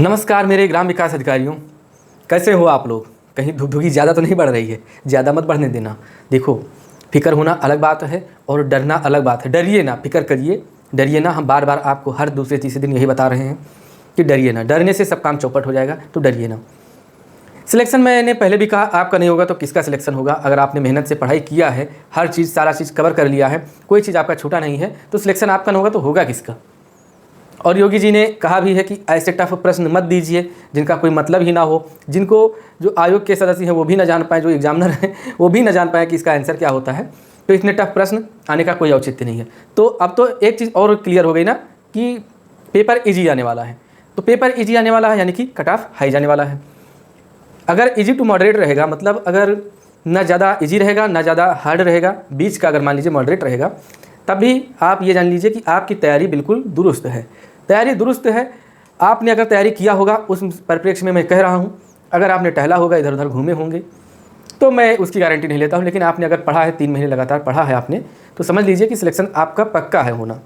नमस्कार मेरे ग्राम विकास अधिकारियों, कैसे हो आप लोग। कहीं धुगधुगी ज़्यादा तो नहीं बढ़ रही है? ज़्यादा मत बढ़ने देना। देखो, फिक्र होना अलग बात है और डरना अलग बात है। डरिए ना, फिक्र करिए, डरिए ना। हम बार बार आपको हर दूसरे तीसरे दिन यही बता रहे हैं कि डरिए ना। डरने से सब काम चौपट हो जाएगा, तो डरिए ना। सिलेक्शन मैंने पहले भी कहा, आपका नहीं होगा तो किसका सिलेक्शन होगा। अगर आपने मेहनत से पढ़ाई किया है, हर चीज़ सारा चीज़ कवर कर लिया है, कोई चीज़ आपका छूटा नहीं है, तो सिलेक्शन आपका नहीं होगा तो होगा किसका। और योगी जी ने कहा भी है कि ऐसे टफ प्रश्न मत दीजिए जिनका कोई मतलब ही ना हो, जिनको जो आयोग के सदस्य हैं वो भी ना जान पाए, जो एग्जामिनर हैं वो भी ना जान पाए कि इसका आंसर क्या होता है। तो इतने टफ प्रश्न आने का कोई औचित्य नहीं है। तो अब तो एक चीज़ और क्लियर हो गई ना कि पेपर ईजी आने वाला है। तो पेपर ईजी आने वाला है यानी कि कट ऑफ हाई जाने वाला है। अगर ईजी टू मॉडरेट रहेगा, मतलब अगर ना ज़्यादा ईजी रहेगा ना ज़्यादा हार्ड रहेगा, बीच का अगर मान लीजिए मॉडरेट रहेगा, तब भी आप ये जान लीजिए कि आपकी तैयारी बिल्कुल दुरुस्त है। तैयारी दुरुस्त है। आपने अगर तैयारी किया होगा, उस परिप्रेक्ष्य में मैं कह रहा हूँ, अगर आपने टहला होगा, इधर उधर घूमे होंगे, तो मैं उसकी गारंटी नहीं लेता हूँ। लेकिन आपने अगर पढ़ा है, 3 महीने लगातार पढ़ा है आपने, तो समझ लीजिए कि सिलेक्शन आपका पक्का है होना।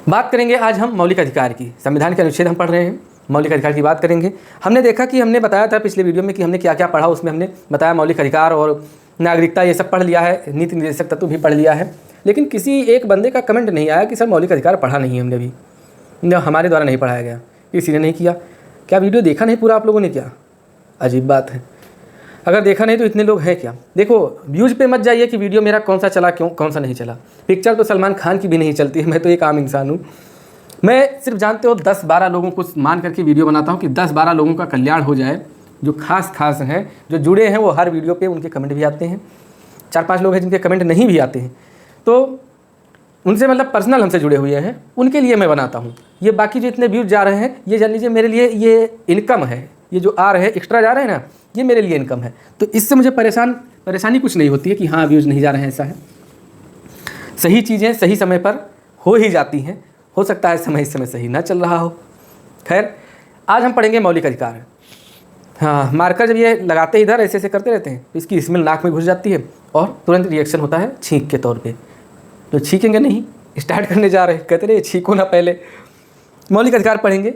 बात करेंगे आज हम मौलिक अधिकार की। संविधान के अनुच्छेद हम पढ़ रहे हैं, मौलिक अधिकार की बात करेंगे। हमने देखा कि हमने बताया था पिछले वीडियो में कि हमने क्या क्या पढ़ा। उसमें हमने बताया मौलिक अधिकार और नागरिकता, ये सब पढ़ लिया है, नीति निर्देशक तत्व भी पढ़ लिया है। लेकिन किसी एक बंदे का कमेंट नहीं आया कि सर मौलिक अधिकार पढ़ा नहीं है हमने भी, हमारे द्वारा नहीं पढ़ाया गया, किसी ने नहीं किया। क्या वीडियो देखा नहीं पूरा आप लोगों ने? क्या अजीब बात है। अगर देखा नहीं तो इतने लोग हैं क्या? देखो, व्यूज़ पे मत जाइए कि वीडियो मेरा कौन सा चला, क्यों कौन सा नहीं चला। पिक्चर तो सलमान खान की भी नहीं चलती है, मैं तो एक आम इंसान हूँ। मैं सिर्फ जानते हो 10-12 लोगों को मान करके वीडियो बनाता हूँ कि 10-12 लोगों का कल्याण हो जाए। जो खास हैं, जो जुड़े हैं, वो हर वीडियो पे उनके कमेंट भी आते हैं। 4-5 लोग हैं जिनके कमेंट नहीं भी आते हैं, तो उनसे मतलब पर्सनल हमसे जुड़े हुए हैं, उनके लिए मैं बनाता हूँ। ये बाकी जो इतने व्यूज़ जा रहे हैं, ये जान लीजिए मेरे लिए ये इनकम है। ये जो आ रहे हैं, एक्स्ट्रा जा रहे हैं ना, ये मेरे लिए इनकम है। तो इससे मुझे परेशानी कुछ नहीं होती है कि हाँ व्यूज़ नहीं जा रहे हैं। ऐसा है, सही चीज़ें सही समय पर हो ही जाती हैं। हो सकता है समय इस समय सही ना चल रहा हो। खैर, आज हम पढ़ेंगे मौलिक अधिकार। हाँ, मार्कर जब ये लगाते इधर ऐसे ऐसे करते रहते हैं तो इसकी स्मेल नाक में घुस जाती है और तुरंत रिएक्शन होता है छींक के तौर पे। तो छींकेंगे नहीं, स्टार्ट करने जा रहे हैं, कहते रहे छींको ना पहले। मौलिक अधिकार पढ़ेंगे।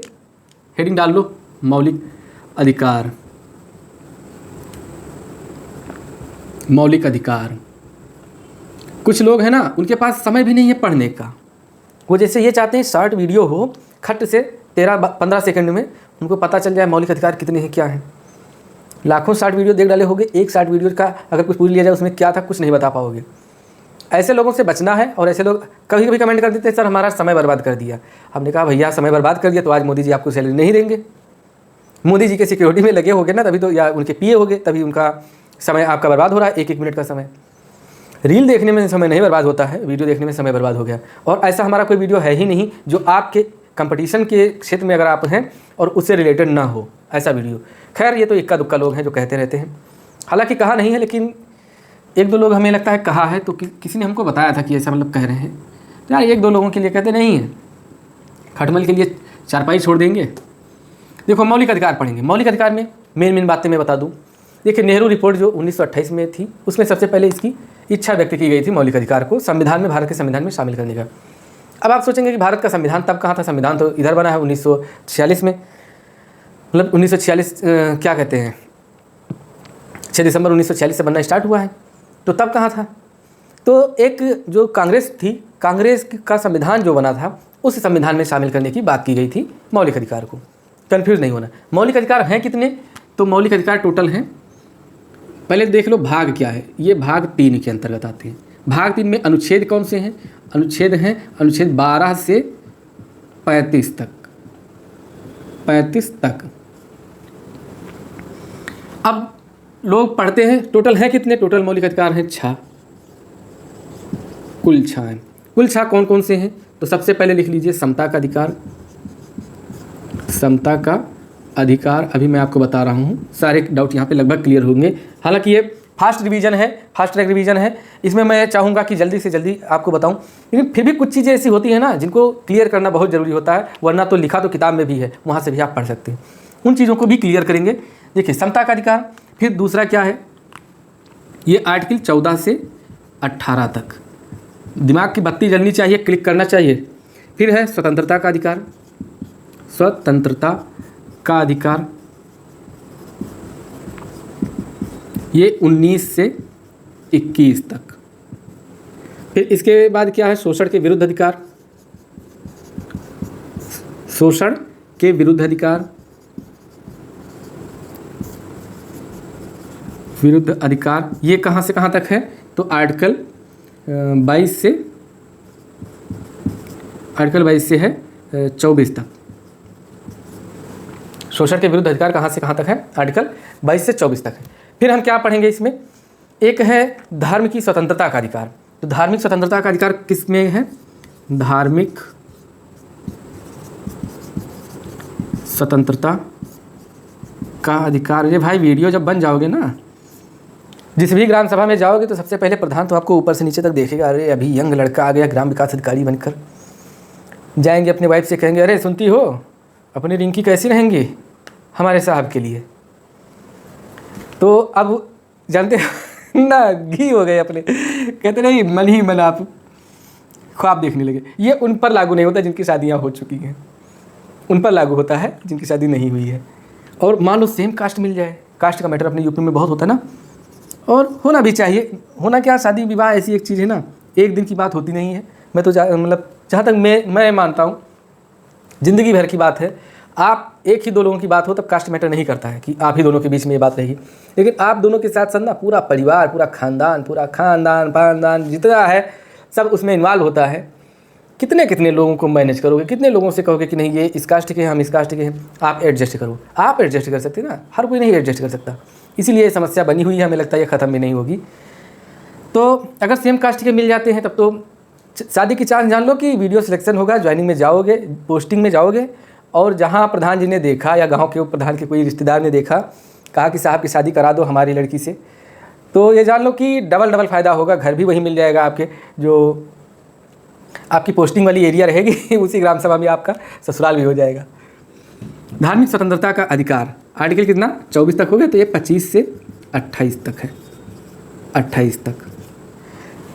हेडिंग डाल लो, मौलिक अधिकार। मौलिक अधिकार। कुछ लोग हैं ना, उनके पास समय भी नहीं है पढ़ने का। वो जैसे ये चाहते हैं शॉर्ट वीडियो हो, खट से 13-15 सेकंड में उनको पता चल जाए मौलिक अधिकार कितने हैं, क्या हैं। लाखों शॉर्ट वीडियो देख डाले होंगे, एक शॉर्ट वीडियो का अगर कुछ पूछ लिया जाए उसमें क्या था, कुछ नहीं बता पाओगे। ऐसे लोगों से बचना है। और ऐसे लोग कभी कभी कमेंट कर देते हैं सर हमारा समय बर्बाद कर दिया। हमने कहा भैया समय बर्बाद कर दिया तो आज मोदी जी आपको सैलरी नहीं देंगे। मोदी जी के सिक्योरिटी में लगे होगे ना, तभी तो, या उनके पीए होगे, तभी उनका समय आपका बर्बाद हो रहा है। 1-1 मिनट का समय। रील देखने में समय नहीं बर्बाद होता है, वीडियो देखने में समय बर्बाद हो गया। और ऐसा हमारा कोई वीडियो है ही नहीं जो आपके कंपटीशन के क्षेत्र में अगर आप हैं और उससे रिलेटेड ना हो, ऐसा वीडियो। खैर, ये तो इक्का दुक्का लोग हैं जो कहते रहते हैं। हालांकि कहा नहीं है, लेकिन 1-2 लोग हमें लगता है कहा है, तो किसी ने हमको बताया था कि ऐसा मतलब कह रहे हैं। तो यार 1-2 लोगों के लिए कहते नहीं है, खटमल के लिए चारपाई छोड़ देंगे। देखो, मौलिक अधिकार पढ़ेंगे। मौलिक अधिकार में मेन बातें मैं बता दूँ। देखिए, नेहरू रिपोर्ट जो 1928 में थी, उसमें सबसे पहले इसकी इच्छा व्यक्त की गई थी मौलिक अधिकार को संविधान में, भारत के संविधान में शामिल करने का। अब आप सोचेंगे कि भारत का संविधान तब कहाँ था? संविधान तो इधर बना है 1946 में, मतलब 1946 क्या कहते हैं, 6 दिसंबर 1946 से बनना स्टार्ट हुआ है। तो तब कहाँ था? तो एक जो कांग्रेस थी, कांग्रेस का संविधान जो बना था, उस संविधान में शामिल करने की बात की गई थी मौलिक अधिकार को। कन्फ्यूज़ नहीं होना। मौलिक अधिकार हैं कितने? तो मौलिक अधिकार टोटल हैं, पहले देख लो भाग क्या है। ये भाग 3 के अंतर्गत आते हैं। भाग 3 में अनुच्छेद कौन से हैं? अनुच्छेद हैं अनुच्छेद 12 से 35 तक। 35 तक। अब लोग पढ़ते हैं टोटल हैं कितने? टोटल मौलिक अधिकार हैं 6, कुल 6 हैं। कुल 6 कौन कौन से हैं? तो सबसे पहले लिख लीजिए समता का अधिकार। समता का अधिकार अभी मैं आपको बता रहा हूँ, सारे डाउट यहाँ पे लगभग क्लियर होंगे। हालांकि ये फास्ट रिवीजन है, फास्ट ट्रैक रिवीजन है, इसमें मैं चाहूँगा कि जल्दी से जल्दी आपको बताऊँ। लेकिन फिर भी कुछ चीज़ें ऐसी होती हैं ना जिनको क्लियर करना बहुत ज़रूरी होता है, वरना तो लिखा तो किताब में भी है, वहाँ से भी आप पढ़ सकते हैं। उन चीज़ों को भी क्लियर करेंगे। देखिए, समता का अधिकार। फिर दूसरा क्या है? ये आर्टिकल 14 से 18 तक। दिमाग की बत्ती जलनी चाहिए, क्लिक करना चाहिए। फिर है स्वतंत्रता का अधिकार। स्वतंत्रता का अधिकार, ये 19 से 21 तक। फिर इसके बाद क्या है, शोषण के विरुद्ध अधिकार, शोषण के विरुद्ध अधिकार, विरुद्ध अधिकार ये कहाँ से कहाँ तक है, तो आर्टिकल 22 से है 24 तक। शोषण के विरुद्ध अधिकार कहाँ से कहाँ तक है, आर्टिकल 22 से 24 तक है। फिर हम क्या पढ़ेंगे इसमें, एक है धार्मिक की स्वतंत्रता का अधिकार। तो धार्मिक स्वतंत्रता का अधिकार किस में है, धार्मिक स्वतंत्रता का अधिकार। ये भाई वीडियो जब बन जाओगे ना, जिस भी ग्राम सभा में जाओगे तो सबसे पहले प्रधान तो आपको ऊपर से नीचे तक देखेगा, अरे अभी यंग लड़का आ गया ग्राम विकास अधिकारी बनकर। जाएंगे अपनी वाइफ से कहेंगे, अरे सुनती हो अपनी रिंकी कैसी रहेंगी हमारे साहब के लिए। तो अब जानते हो ना, घी हो गए अपने, कहते नहीं मन ही मन आप ख्वाब देखने लगे। ये उन पर लागू नहीं होता जिनकी शादियाँ हो चुकी हैं, उन पर लागू होता है जिनकी शादी नहीं हुई है। और मान लो सेम कास्ट मिल जाए, कास्ट का मैटर अपने यूपी में बहुत होता है ना, और होना भी चाहिए। होना क्या, शादी विवाह ऐसी एक चीज़ है ना, एक दिन की बात होती नहीं है। मैं तो मतलब जहाँ तक मैं मानता हूँ ज़िंदगी भर की बात है। आप एक ही दो लोगों की बात हो तब कास्ट मैटर नहीं करता है कि आप ही दोनों के बीच में ये बात रहेगी, लेकिन आप दोनों के साथ साथ ना पूरा परिवार, पूरा खानदान पानदान जितना है सब उसमें इन्वॉल्व होता है। कितने कितने लोगों को मैनेज करोगे, कितने लोगों से कहोगे कि नहीं ये इस कास्ट के हैं हम इस कास्ट के हैं, आप एडजस्ट करो। आप एडजस्ट कर सकते ना, हर कोई नहीं एडजस्ट कर सकता। इसीलिए ये समस्या बनी हुई है, हमें लगता है ये ख़त्म भी नहीं होगी। तो अगर सेम कास्ट के मिल जाते हैं तब तो शादी की चांस जान लो कि वीडियो सिलेक्शन होगा, ज्वाइनिंग में जाओगे, पोस्टिंग में जाओगे, और जहाँ प्रधान जी ने देखा या गांव के प्रधान के कोई रिश्तेदार ने देखा, कहा कि साहब की शादी करा दो हमारी लड़की से, तो ये जान लो कि डबल फ़ायदा होगा। घर भी वही मिल जाएगा, आपके जो आपकी पोस्टिंग वाली एरिया रहेगी उसी ग्राम सभा में आपका ससुराल भी हो जाएगा। धार्मिक स्वतंत्रता का अधिकार आर्टिकल कितना 24 तक हो गया, तो ये 25 से 28 तक है, 28 तक।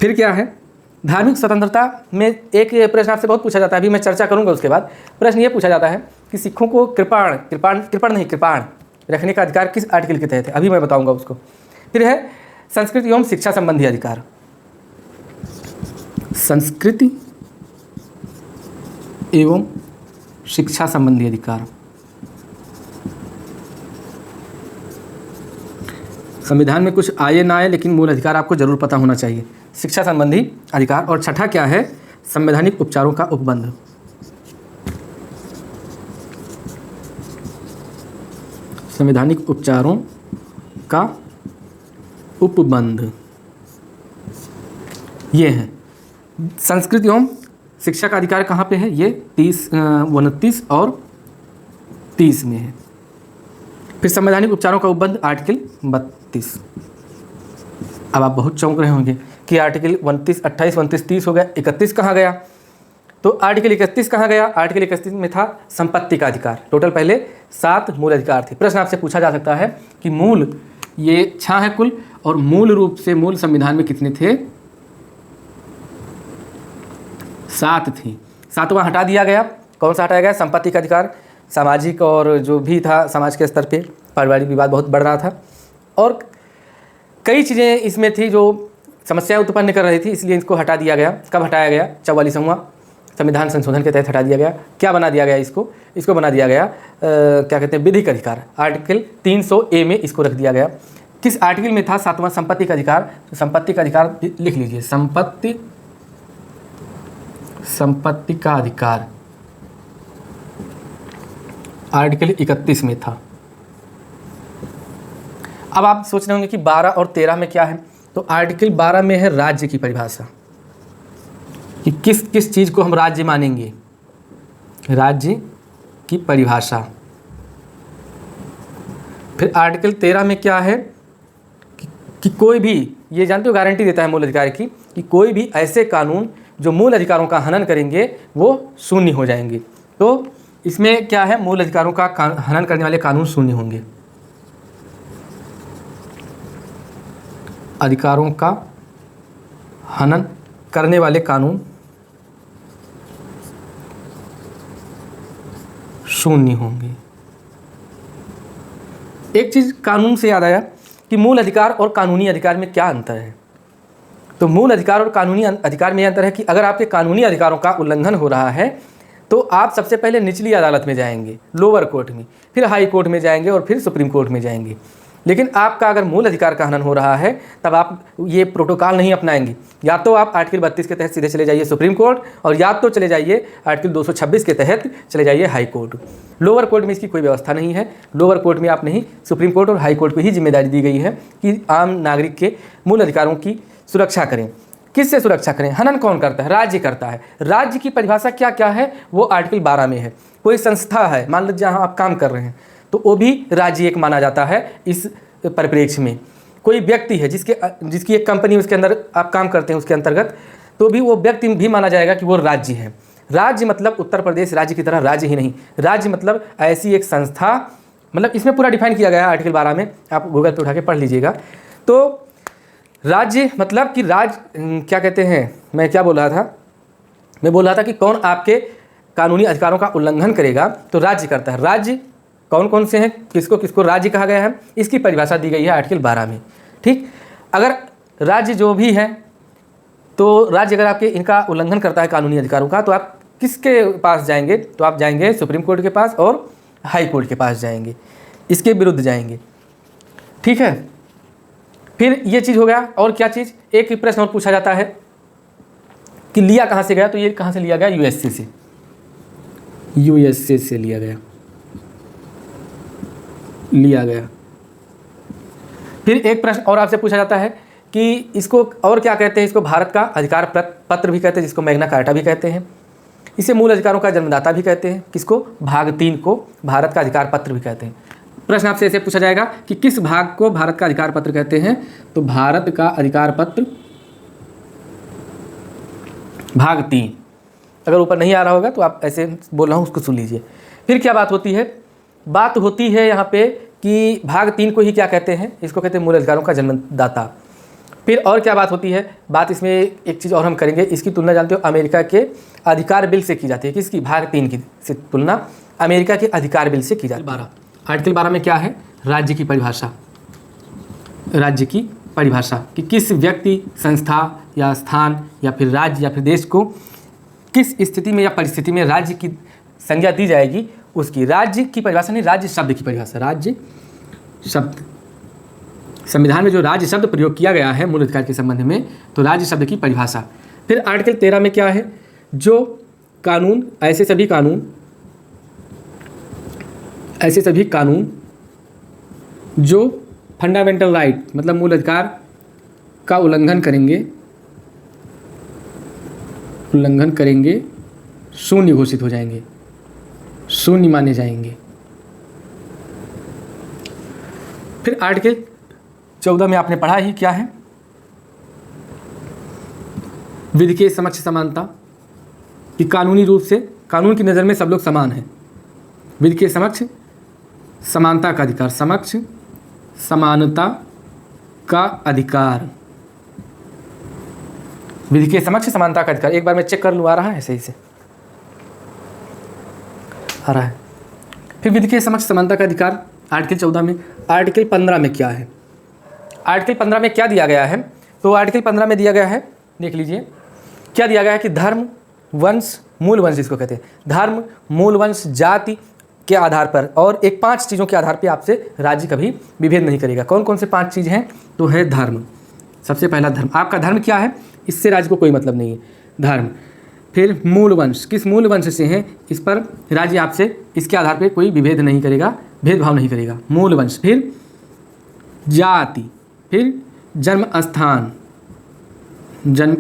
फिर क्या है, धार्मिक स्वतंत्रता में एक प्रश्न आपसे बहुत पूछा जाता है, अभी मैं चर्चा करूंगा। उसके बाद प्रश्न ये पूछा जाता है कि सिखों को कृपाण रखने का अधिकार किस आर्टिकल के तहत है, अभी मैं बताऊंगा उसको। फिर है संस्कृति एवं शिक्षा संबंधी अधिकार, संस्कृति एवं शिक्षा संबंधी अधिकार। संविधान में कुछ आए ना आए, लेकिन मूल अधिकार आपको जरूर पता होना चाहिए, शिक्षा संबंधी अधिकार। और छठा क्या है, संवैधानिक उपचारों का उपबंध। संवैधानिक उपचारों का उपबंध ये है। संस्कृति एवं शिक्षा का अधिकार कहाँ पे है, ये 29 और 30 में है। फिर संवैधानिक उपचारों का उपबंध आर्टिकल 32। अब आप बहुत चौंक रहे होंगे कि आर्टिकल 29, 28, 29, 30 हो गया, 31 कहाँ गया। तो आर्टिकल 31 कहाँ गया, आर्टिकल 31 में था संपत्ति का अधिकार। टोटल पहले 7 मूल अधिकार थे। प्रश्न आपसे पूछा जा सकता है कि मूल ये 6 है कुल, और मूल रूप से मूल संविधान में कितने थे, 7 थी। 7वां हटा दिया गया। कौन सा हटाया गया, संपत्ति का अधिकार। सामाजिक और जो भी था समाज के स्तर पे पारिवारिक विवाद बहुत बढ़ रहा था, और कई चीज़ें इसमें थी जो समस्याएं उत्पन्न कर रही थी, इसलिए इसको हटा दिया गया। कब हटाया गया, 44वां संविधान संशोधन के तहत हटा दिया गया। क्या बना दिया गया इसको बना दिया गया क्या कहते हैं, विधिक अधिकार। आर्टिकल 300A में इसको रख दिया गया। किस आर्टिकल में था, 7वां संपत्ति का अधिकार। तो संपत्ति का अधिकार लिख लीजिए, संपत्ति का अधिकार आर्टिकल 31 में था। अब आप सोच रहे होंगे कि 12 और 13 में क्या है, तो आर्टिकल 12 में है राज्य की परिभाषा, कि किस किस चीज़ को हम राज्य मानेंगे, राज्य की परिभाषा। फिर आर्टिकल 13 में क्या है कि कोई भी, ये जानते हो गारंटी देता है मूल अधिकार की, कि कोई भी ऐसे कानून जो मूल अधिकारों का हनन करेंगे वो शून्य हो जाएंगे। तो इसमें क्या है, मूल अधिकारों का हनन करने वाले कानून शून्य होंगे। अधिकारों का हनन करने वाले कानून शून्य होंगे। एक चीज़ कानून से याद आया कि मूल अधिकार और कानूनी अधिकार में क्या अंतर है। तो मूल अधिकार और कानूनी अधिकार में यह अंतर है कि अगर आपके कानूनी अधिकारों का उल्लंघन हो रहा है तो आप सबसे पहले निचली अदालत में जाएंगे, लोअर कोर्ट में, फिर हाई कोर्ट में जाएंगे और फिर सुप्रीम कोर्ट में जाएंगे। लेकिन आपका अगर मूल अधिकार का हनन हो रहा है तब आप ये प्रोटोकॉल नहीं अपनाएंगे। या तो आप आर्टिकल 32 के तहत सीधे चले जाइए सुप्रीम कोर्ट, और या तो चले जाइए आर्टिकल 226 के तहत चले जाइए हाई कोर्ट। लोअर कोर्ट में इसकी कोई व्यवस्था नहीं है। लोअर कोर्ट में आप नहीं, सुप्रीम कोर्ट और हाई कोर्ट को ही जिम्मेदारी दी गई है कि आम नागरिक के मूल अधिकारों की सुरक्षा करें। किससे सुरक्षा करें? हनन कौन करता है? राज्य करता है। राज्य की परिभाषा क्या क्या है वो आर्टिकल 12 में है। कोई संस्था है, मान लीजिए जहाँ आप काम कर रहे हैं, तो वो भी राज्य एक माना जाता है इस परिप्रेक्ष्य में। कोई व्यक्ति है जिसकी एक कंपनी, उसके अंदर आप काम करते हैं उसके अंतर्गत, तो भी वो व्यक्ति भी माना जाएगा कि वो राज्य है। राज्य मतलब उत्तर प्रदेश राज्य की तरह राज्य ही नहीं, राज्य मतलब ऐसी एक संस्था, मतलब इसमें पूरा डिफाइन किया गया है आर्टिकल 12 में, आप गूगल पे उठा के पढ़ लीजिएगा। तो राज्य मतलब कि क्या कहते हैं, मैं क्या बोल रहा था, मैं बोल रहा था कि कौन आपके कानूनी अधिकारों का उल्लंघन करेगा तो राज्य करता है। राज्य कौन कौन से हैं, किसको किसको राज्य कहा गया है, इसकी परिभाषा दी गई है आर्टिकल 12 में। ठीक, अगर राज्य जो भी है, तो राज्य अगर आपके इनका उल्लंघन करता है कानूनी अधिकारों का, तो आप किसके पास जाएंगे? तो आप जाएंगे सुप्रीम कोर्ट के पास और हाई कोर्ट के पास जाएंगे, इसके विरुद्ध जाएंगे। ठीक है, फिर ये चीज़ हो गया। और क्या चीज़, एक प्रश्न और पूछा जाता है कि लिया कहाँ से गया, तो ये कहाँ से लिया गया? यूएसए से, यूएसए से लिया गया। फिर एक प्रश्न और आपसे पूछा जाता है कि इसको और क्या कहते हैं? इसको भारत का अधिकार पत्र भी कहते हैं, जिसको मैग्ना कार्टा भी कहते हैं। इसे मूल अधिकारों का जन्मदाता भी कहते हैं। किसको? भाग 3 को भारत का अधिकार पत्र भी कहते हैं। प्रश्न आपसे ऐसे पूछा जाएगा कि किस भाग को भारत का अधिकार पत्र कहते हैं? तो भारत का अधिकार पत्र भाग 3। अगर ऊपर नहीं आ रहा होगा तो आप ऐसे बोल रहा हूँ, उसको सुन लीजिए। फिर क्या बात होती है? बात होती है यहाँ पे कि भाग 3 को ही क्या कहते हैं? इसको कहते हैं मूल अधिकारों का जन्मदाता। फिर और क्या बात होती है? बात इसमें एक चीज़ और हम करेंगे, इसकी तुलना जानते हो अमेरिका के अधिकार बिल से की जाती है। किसकी? भाग 3 की से तुलना अमेरिका के अधिकार बिल से की जाती है। आर्टिकल 12 में क्या है? राज्य की परिभाषा। राज्य की परिभाषा कि किस व्यक्ति, संस्था या स्थान या फिर राज्य या फिर देश को किस स्थिति में या परिस्थिति में राज्य की संज्ञा दी जाएगी, उसकी राज्य की परिभाषा नहीं, राज्य शब्द की परिभाषा। राज्य शब्द, संविधान में जो राज्य शब्द प्रयोग किया गया है मूल अधिकार के संबंध में, तो राज्य शब्द की परिभाषा। फिर आर्टिकल 13 में क्या है? जो कानून, ऐसे सभी कानून जो फंडामेंटल राइट मतलब मूल अधिकार का उल्लंघन करेंगे शून्य घोषित हो जाएंगे, शून्य माने जाएंगे। फिर आर्टिकल 14 में आपने पढ़ा ही क्या है? विधि के समक्ष समानता, कि कानूनी रूप से कानून की नज़र में सब लोग समान हैं। विधि के समक्ष समानता का अधिकार, समक्ष समानता का अधिकार, विधि के समक्ष समानता का अधिकार। एक बार मैं चेक कर लूँ, आ रहा है? सही से आ रहा है। फिर विधि के समक्ष समानता का अधिकार आर्टिकल 14 में। आर्टिकल 15 में क्या है? आर्टिकल 15 में क्या दिया गया है? तो आर्टिकल 15 में दिया गया है, देख लीजिए क्या दिया गया है कि धर्म, वंश, मूल वंश जिसको कहते हैं, धर्म, मूल वंश, जाति के आधार पर और एक 5 चीज़ों के आधार पर आपसे राज्य कभी विभेद नहीं करेगा। कौन कौन से 5 चीज़ हैं? तो है धर्म, सबसे पहला धर्म। आपका धर्म क्या है, इससे राज्य को कोई मतलब नहीं है, धर्म। फिर मूल वंश, किस मूल वंश से हैं, इस पर राज्य आपसे इसके आधार पर कोई विभेद नहीं करेगा, भेदभाव नहीं करेगा, मूल वंश। फिर जाति, फिर जन्म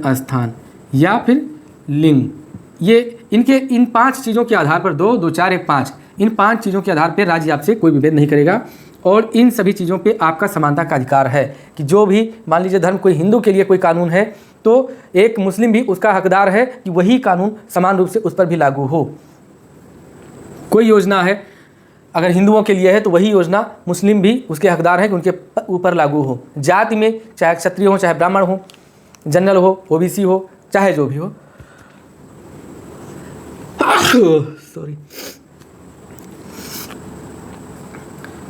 स्थान या फिर लिंग। ये इन 5 चीज़ों के आधार पर 2, 2, 4, 1, 5, इन 5 चीज़ों के आधार पर राज्य आपसे कोई विभेद नहीं करेगा। और इन सभी चीज़ों पे आपका समानता का अधिकार है कि जो भी, मान लीजिए धर्म, कोई हिंदू के लिए कोई कानून है तो एक मुस्लिम भी उसका हकदार है कि वही कानून समान रूप से उस पर भी लागू हो। कोई योजना है अगर हिंदुओं के लिए है तो वही योजना मुस्लिम भी उसके हकदार है कि उनके ऊपर लागू हो। जाति में चाहे क्षत्रिय हो, चाहे ब्राह्मण हो, जनरल हो, ओबीसी हो, चाहे जो भी हो। सॉरी।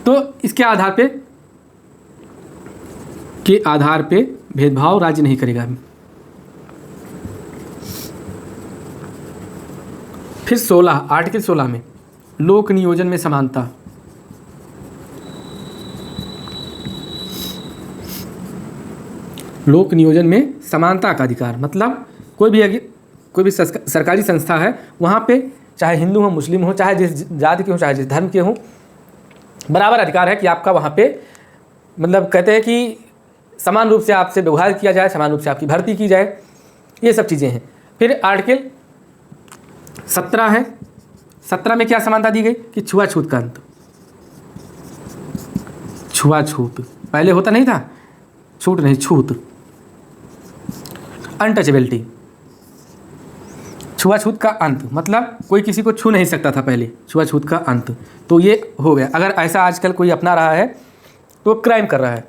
तो इसके आधार पे भेदभाव राज्य नहीं करेगा। फिर 16 आर्टिकल 16 में लोक नियोजन में समानता। लोक नियोजन में समानता का अधिकार मतलब कोई भी सरकारी संस्था है, वहाँ पे चाहे हिंदू हो, मुस्लिम हो, चाहे जिस जाति के हो, चाहे जिस धर्म के हो, बराबर अधिकार है कि आपका वहाँ पे मतलब कहते हैं कि समान रूप से आपसे व्यवहार किया जाए, समान रूप से आपकी भर्ती की जाए, ये सब चीज़ें हैं। फिर आर्टिकल 17 है। 17 में क्या समानता दी गई कि छुआछूत का अंत। छुआछूत पहले होता नहीं था, छूट नहीं, छूत, अनटचेबिलिटी, छुआछूत का अंत मतलब कोई किसी को छू नहीं सकता था पहले, छुआछूत का अंत। तो ये हो गया। अगर ऐसा आजकल कोई अपना रहा है तो क्राइम कर रहा है।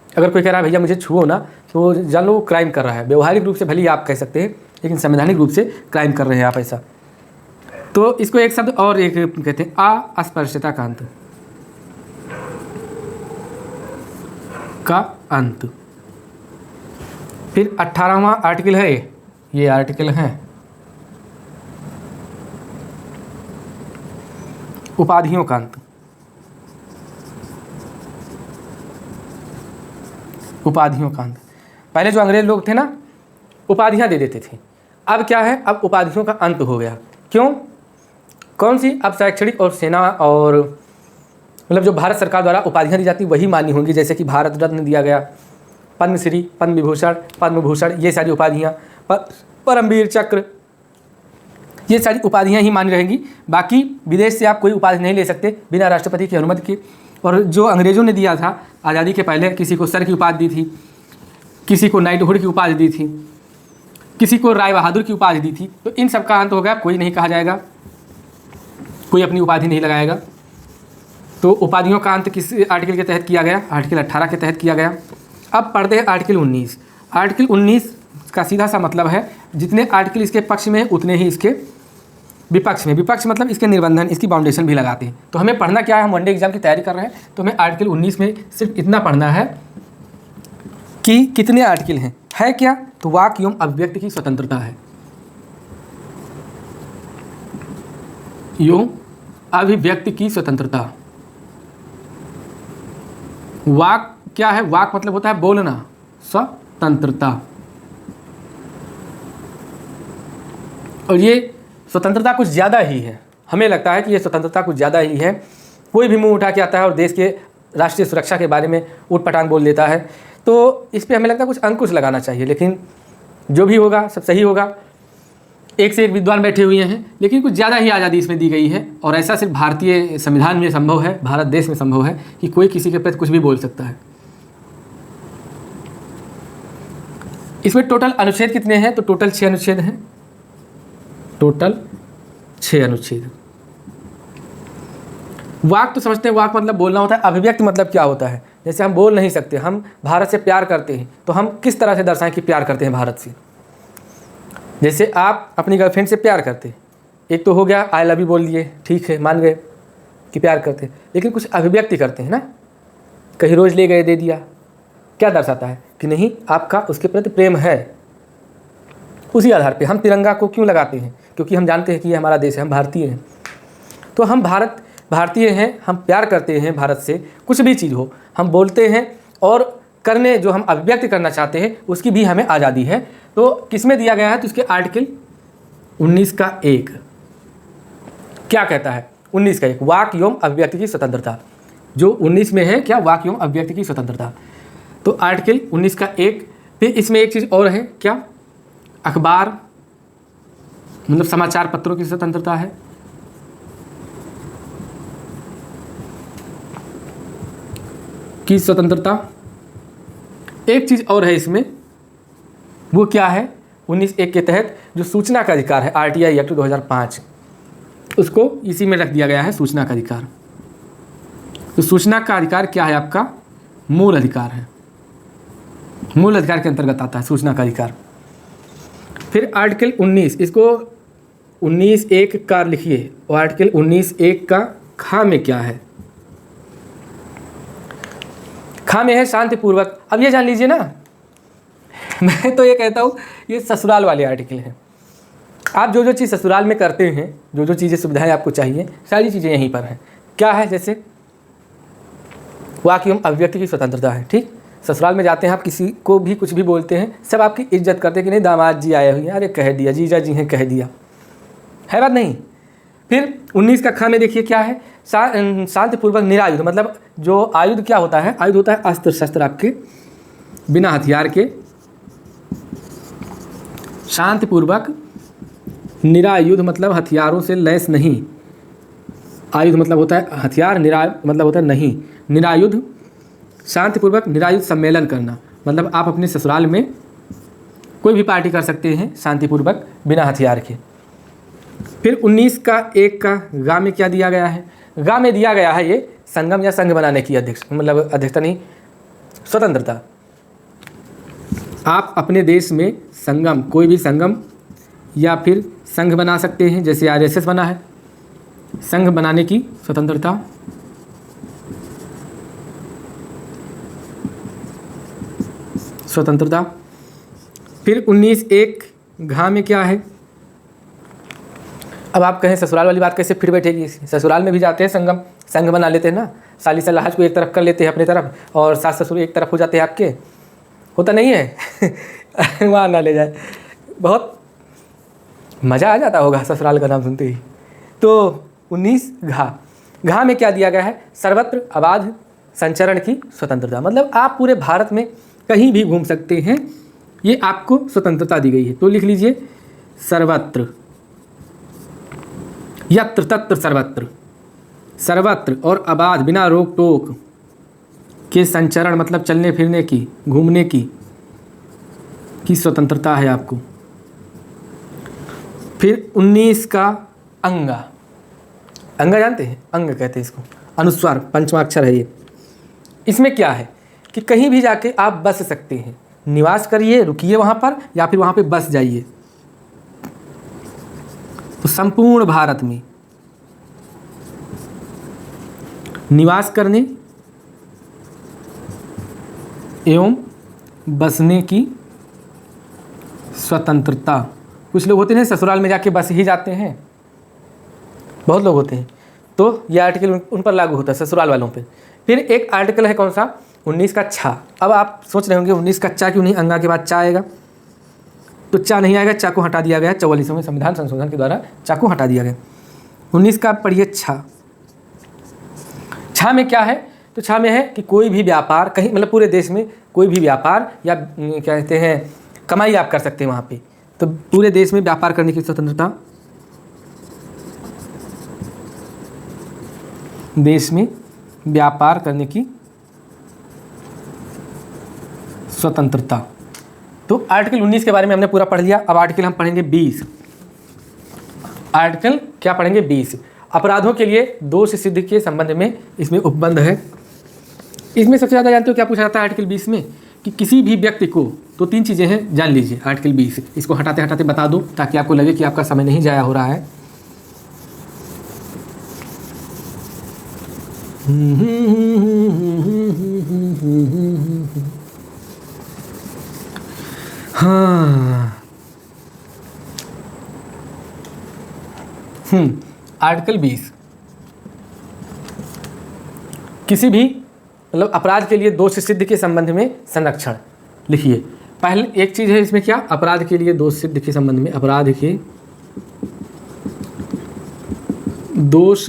अगर कोई कह रहा है भैया मुझे छुओ ना, तो जान लो वो क्राइम कर रहा है। व्यवहारिक रूप से भले ही आप कह सकते हैं, लेकिन संवैधानिक रूप से क्राइम कर रहे हैं आप ऐसा। तो इसको एक शब्द और एक कहते हैं अस्पृश्यता का अंत। का अंत। फिर 18वां आर्टिकल है, ये आर्टिकल है उपाधियों का अंत। उपाधियों का अंत। पहले जो अंग्रेज लोग थे ना, उपाधियां दे देते थे। अब क्या है, अब उपाधियों का अंत हो गया। क्यों? कौन सी? अब शैक्षणिक और सेना और मतलब जो भारत सरकार द्वारा उपाधियां दी जाती वही मान्य होंगी। जैसे कि भारत रत्न दिया गया, पद्मश्री, पद्म विभूषण, पद्म भूषण, ये सारी उपाधियां, परमवीर चक्र, ये सारी उपाधियां ही मान्य रहेंगी। बाकी विदेश से आप कोई उपाधि नहीं ले सकते बिना राष्ट्रपति की अनुमति के। और जो अंग्रेज़ों ने दिया था आज़ादी के पहले, किसी को सर की उपाधि दी थी, किसी को नाइटहुड की उपाधि दी थी, किसी को राय बहादुर की उपाधि दी थी। तो इन सब का अंत हो गया, कोई नहीं कहा जाएगा, कोई अपनी उपाधि नहीं लगाएगा। तो उपाधियों का अंत किस आर्टिकल के तहत किया गया? आर्टिकल 18 के तहत किया गया। अब पढ़ते हैं आर्टिकल 19। आर्टिकल 19 का सीधा सा मतलब है जितने आर्टिकल इसके पक्ष में उतने ही इसके विपक्ष में। विपक्ष मतलब इसके निर्बंधन, इसकी बाउंडेशन भी लगाते हैं। तो हमें पढ़ना क्या है, हम वनडे एग्जाम की तैयारी कर रहे हैं, तो हमें आर्टिकल 19 में सिर्फ इतना पढ़ना है कि कितने आर्टिकल हैं। है क्या? तो वाक एवं अभिव्यक्ति की स्वतंत्रता है, एवं अभिव्यक्ति की स्वतंत्रता। वाक क्या है? वाक मतलब होता है बोलना, स्वतंत्रता। और ये स्वतंत्रता कुछ ज़्यादा ही है। हमें लगता है कि ये स्वतंत्रता कुछ ज़्यादा ही है। कोई भी मुंह उठा के आता है और देश के राष्ट्रीय सुरक्षा के बारे में ऊट-पटांग बोल देता है, तो इस पे हमें लगता है कुछ अंकुश लगाना चाहिए। लेकिन जो भी होगा सब सही होगा। एक से एक विद्वान बैठे हुए हैं, लेकिन कुछ ज़्यादा ही आज़ादी इसमें दी गई है। और ऐसा सिर्फ भारतीय संविधान में संभव है, भारत देश में संभव है कि कोई किसी के प्रति कुछ भी बोल सकता है। इसमें टोटल अनुच्छेद कितने हैं? तो टोटल 6 अनुच्छेद हैं। टोटल 6 अनुच्छेद। वाक तो समझते हैं, वाक मतलब बोलना होता है। अभिव्यक्ति मतलब क्या होता है? जैसे हम बोल नहीं सकते, हम भारत से प्यार करते हैं, तो हम किस तरह से दर्शाएं कि प्यार करते हैं भारत से? जैसे आप अपनी गर्लफ्रेंड से प्यार करते हैं, एक तो हो गया आई लव यू बोल दिए, ठीक है, मान गए कि प्यार करते हैं, लेकिन कुछ अभिव्यक्ति करते हैं ना, कहीं रोज़ ले गए, दे दिया, क्या दर्शाता है कि नहीं आपका उसके प्रति प्रेम है। उसी आधार पे हम तिरंगा को क्यों लगाते हैं? क्योंकि हम जानते हैं कि ये हमारा देश है, हम भारतीय हैं। तो हम भारतीय हैं, हम प्यार करते हैं भारत से। कुछ भी चीज़ हो हम बोलते हैं, और करने जो हम अभिव्यक्त करना चाहते हैं उसकी भी हमें आज़ादी है। तो किसमें दिया गया है? तो इसके आर्टिकल 19 का 1 क्या कहता है? 19 का 1 वाक एवं अभिव्यक्ति की स्वतंत्रता। जो 19 में है क्या? वाक एवं अभिव्यक्ति की स्वतंत्रता। तो आर्टिकल 19 का 1। फिर इसमें एक चीज़ और है क्या? अखबार मतलब समाचार पत्रों की स्वतंत्रता है। की स्वतंत्रता। एक चीज़ और है इसमें, वो क्या है? 19(1) के तहत जो सूचना का अधिकार है, RTI एक्ट 2005, उसको इसी में रख दिया गया है, सूचना का अधिकार। तो सूचना का अधिकार क्या है? आपका मूल अधिकार है, मूल अधिकार के अंतर्गत आता है सूचना का अधिकार। फिर आर्टिकल 19, इसको 19(1) का लिखिए, और आर्टिकल 19(1) का खा में क्या है? खा में है शांतिपूर्वक। अब ये जान लीजिए ना, मैं तो ये कहता हूँ ये ससुराल वाले आर्टिकल हैं। आप जो जो चीज़ ससुराल में करते हैं, जो जो चीज़ें सुविधाएं आपको चाहिए, सारी चीज़ें यहीं पर हैं। क्या है? जैसे वाक्य अभिव्यक्ति की स्वतंत्रता है। ठीक, ससुराल में जाते हैं आप, किसी को भी कुछ भी बोलते हैं, सब आपकी इज्जत करते हैं कि नहीं दामाद जी आए हुए हैं, अरे कह दिया, जीजा जी हैं कह दिया, है बात नहीं। फिर 19 का ख में देखिए क्या है, शांतिपूर्वक निरायुध, मतलब जो आयुध क्या होता है, आयुध होता है अस्त्र शस्त्र आपके, बिना हथियार के, शांतिपूर्वक निरायुध मतलब हथियारों से लैस नहीं, आयुध मतलब होता है हथियार, मतलब होता है नहीं, निरायुध शांतिपूर्वक निरायुध सम्मेलन करना, मतलब आप अपने ससुराल में कोई भी पार्टी कर सकते हैं शांतिपूर्वक बिना हथियार के। फिर 19 का 1 का गा में क्या दिया गया है, गा में दिया गया है ये संगम या संघ बनाने की अध्यक्षता नहीं, स्वतंत्रता। आप अपने देश में संगम, कोई भी संगम या फिर संघ बना सकते हैं, जैसे आरएसएस बना है, संघ बनाने की स्वतंत्रता। स्वतंत्रता। फिर 19(1) घा में क्या है, अब आप कहें ससुराल वाली बात कैसे फिर बैठेगी, ससुराल में भी जाते हैं संगम, संघ बना लेते हैं ना, साली सलाहज को एक तरफ कर लेते हैं अपनी तरफ और सास ससुर एक तरफ हो जाते हैं आपके, होता नहीं है वहाँ ना ले जाए, बहुत मज़ा आ जाता होगा ससुराल का नाम सुनते ही। तो 19 घा में क्या दिया गया है, सर्वत्र अबाध संचरण की स्वतंत्रता, मतलब आप पूरे भारत में कहीं भी घूम सकते हैं, ये आपको स्वतंत्रता दी गई है। तो लिख लीजिए सर्वत्र, यत्र तत्र सर्वत्र, सर्वत्र और अबाध बिना रोक टोक के संचरण मतलब चलने फिरने की, घूमने की स्वतंत्रता है आपको। फिर 19 का अंगा, अंगा जानते हैं, अंग कहते हैं इसको, अनुस्वार पंचमा अक्षर है ये। इसमें क्या है कि कहीं भी जाके आप बस सकते हैं, निवास करिए, रुकिए वहाँ पर या फिर वहाँ पे बस जाइए। तो संपूर्ण भारत में निवास करने एवं बसने की स्वतंत्रता। कुछ लोग होते हैं ससुराल में जाके बस ही जाते हैं, बहुत लोग होते हैं, तो यह आर्टिकल उन पर लागू होता है, ससुराल वालों पे। फिर एक आर्टिकल है कौन सा, 19 का छा। अब आप सोच रहे होंगे 19 का चा क्यों नहीं, अंगा के बाद चा आएगा, तो चा नहीं आएगा, चा को हटा दिया गया 44वें संविधान संशोधन के द्वारा, चा को हटा दिया गया। 19 का पढ़िए छा। छा में क्या है, तो छा में है कि कोई भी व्यापार कहीं, मतलब पूरे देश में कोई भी व्यापार या क्या कहते हैं कमाई आप कर सकते हैं वहाँ पे, तो पूरे देश में व्यापार करने की स्वतंत्रता, देश में व्यापार करने की स्वतंत्रता। तो आर्टिकल 19 के बारे में हमने पूरा पढ़ लिया। अब आर्टिकल हम पढ़ेंगे 20। आर्टिकल क्या पढ़ेंगे 20, अपराधों के लिए दोष सिद्धि के संबंध में इसमें उपबंध है। इसमें सबसे ज़्यादा जानते हो क्या पूछा जाता है आर्टिकल 20 में, कि किसी भी व्यक्ति को, तो 3 चीज़ें हैं जान लीजिए आर्टिकल 20, इसको हटाते हटाते बता दो ताकि आपको लगे कि आपका समय नहीं जाया हो रहा है। हाँ, आर्टिकल 20 किसी भी मतलब अपराध के लिए दोष सिद्ध के संबंध में संरक्षण। लिखिए पहले एक चीज़ है इसमें क्या, अपराध के लिए दोष सिद्ध के संबंध में, अपराध के दोष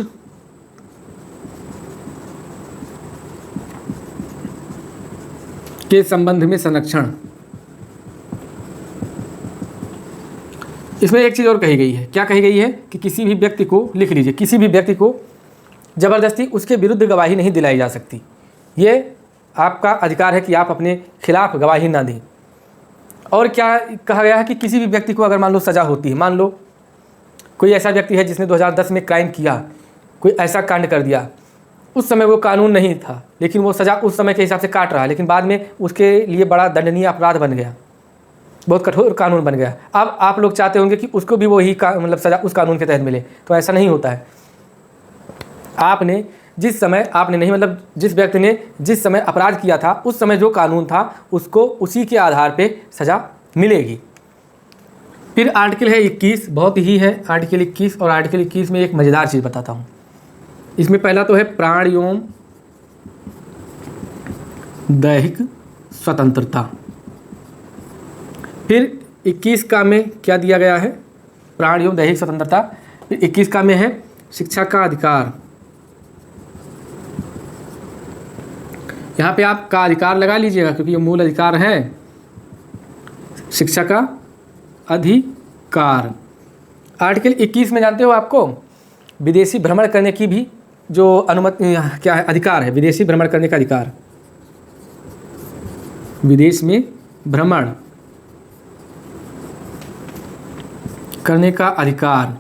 के संबंध में संरक्षण। इसमें एक चीज़ और कही गई है, क्या कही गई है कि किसी भी व्यक्ति को, लिख लीजिए, किसी भी व्यक्ति को ज़बरदस्ती उसके विरुद्ध गवाही नहीं दिलाई जा सकती। ये आपका अधिकार है कि आप अपने खिलाफ गवाही ना दें। और क्या कहा गया है कि किसी भी व्यक्ति को अगर मान लो सज़ा होती है, मान लो कोई ऐसा व्यक्ति है जिसने 2010 में क्राइम किया, कोई ऐसा कांड कर दिया, उस समय वो कानून नहीं था, लेकिन वो सज़ा उस समय के हिसाब से काट रहा है, लेकिन बाद में उसके लिए बड़ा दंडनीय अपराध बन गया, बहुत कठोर कानून बन गया। अब आप लोग चाहते होंगे कि उसको भी वही मतलब सज़ा उस कानून के तहत मिले, तो ऐसा नहीं होता है। आपने जिस समय आपने नहीं, मतलब जिस व्यक्ति ने जिस समय अपराध किया था उस समय जो कानून था उसको उसी के आधार पे सज़ा मिलेगी। फिर आर्टिकल है 21, बहुत ही है आर्टिकल 21। और आर्टिकल 21 में एक मज़ेदार चीज़ बताता हूँ। इसमें पहला तो है प्राण एवं दैहिक स्वतंत्रता। फिर 21 का में क्या दिया गया है, प्राण एवं दैहिक स्वतंत्रता। फिर 21 का में है शिक्षा का अधिकार। यहाँ पे आप का अधिकार लगा लीजिएगा क्योंकि ये मूल अधिकार है, शिक्षा का अधिकार। आर्टिकल 21 में जानते हो आपको विदेशी भ्रमण करने की भी जो अनुमति क्या है, अधिकार है, विदेशी भ्रमण करने का अधिकार, विदेश में भ्रमण करने का अधिकार।